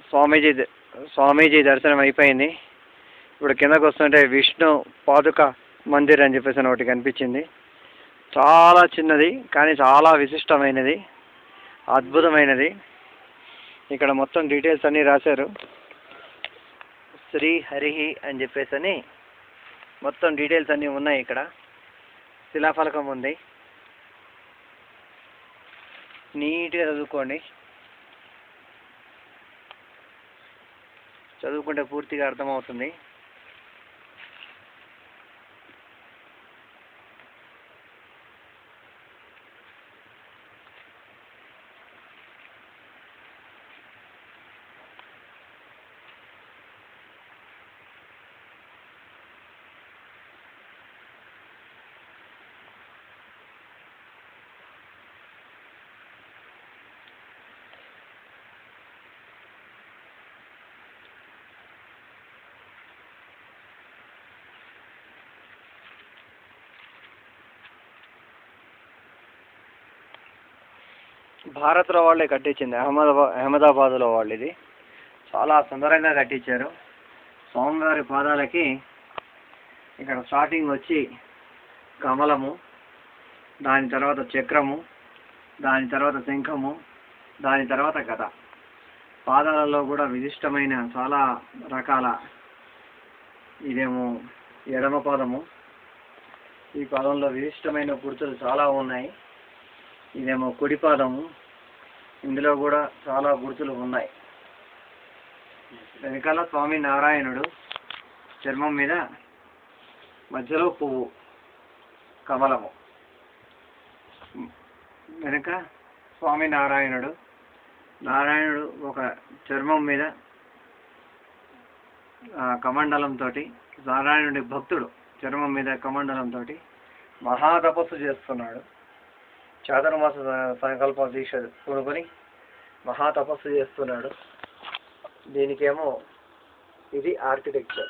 స్వామీజీ స్వామీజీ దర్శనం అయిపోయింది. ఇప్పుడు కిందకు వస్తుంటే విష్ణు పాదుక మందిర్ అని చెప్పేసి ఒకటి కనిపించింది. చాలా చిన్నది కానీ చాలా విశిష్టమైనది, అద్భుతమైనది. ఇక్కడ మొత్తం డీటెయిల్స్ అన్నీ రాశారు. శ్రీ హరిహి అని చెప్పేసి మొత్తం డీటెయిల్స్ అన్నీ ఉన్నాయి. ఇక్కడ శిలాఫలకం ఉంది, నీట్గా చదువుకోండి. చదువుకుంటే పూర్తిగా అర్థమవుతుంది. భారత్లో వాళ్ళే కట్టించింది, అహ్మదాబాద్లో వాళ్ళు. ఇది చాలా సుందరంగా కట్టించారు. స్వామివారి పాదాలకి ఇక్కడ స్టార్టింగ్ వచ్చి కమలము, దాని తర్వాత చక్రము, దాని తర్వాత శంఖము, దాని తర్వాత గద. పాదాలలో కూడా విశిష్టమైన చాలా రకాల, ఇదేమో ఎడమ పాదము, ఈ పాదంలో విశిష్టమైన గుర్తులు చాలా ఉన్నాయి. ఇదేమో కుడి పాదము, ఇందులో కూడా చాలా గుర్తులు ఉన్నాయి. వెనకాల స్వామి నారాయణుడు చర్మం మీద మధ్యలో పువ్వు, కమలము. వెనక స్వామి నారాయణుడు ఒక చర్మం మీద కమండలంతో, నారాయణుడి భక్తుడు చర్మం మీద కమండలంతో మహాతపస్సు చేస్తున్నాడు. చాతుర్మాస సంకల్ప దీక్ష పూనుకొని మహాతపస్సు చేస్తున్నాడు. దీనికేమో ఇది ఆర్కిటెక్చర్.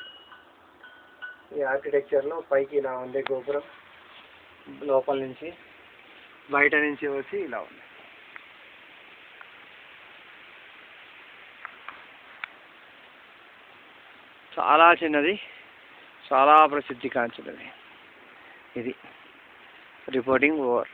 ఈ ఆర్కిటెక్చర్లో పైకి ఇలా ఉంది గోపురం, లోపల నుంచి బయట నుంచి వచ్చి ఇలా ఉంది. చాలా చిన్నది, చాలా ప్రసిద్ధి కాంచినది. ఇది రిపోర్టింగ్ ఓవర్.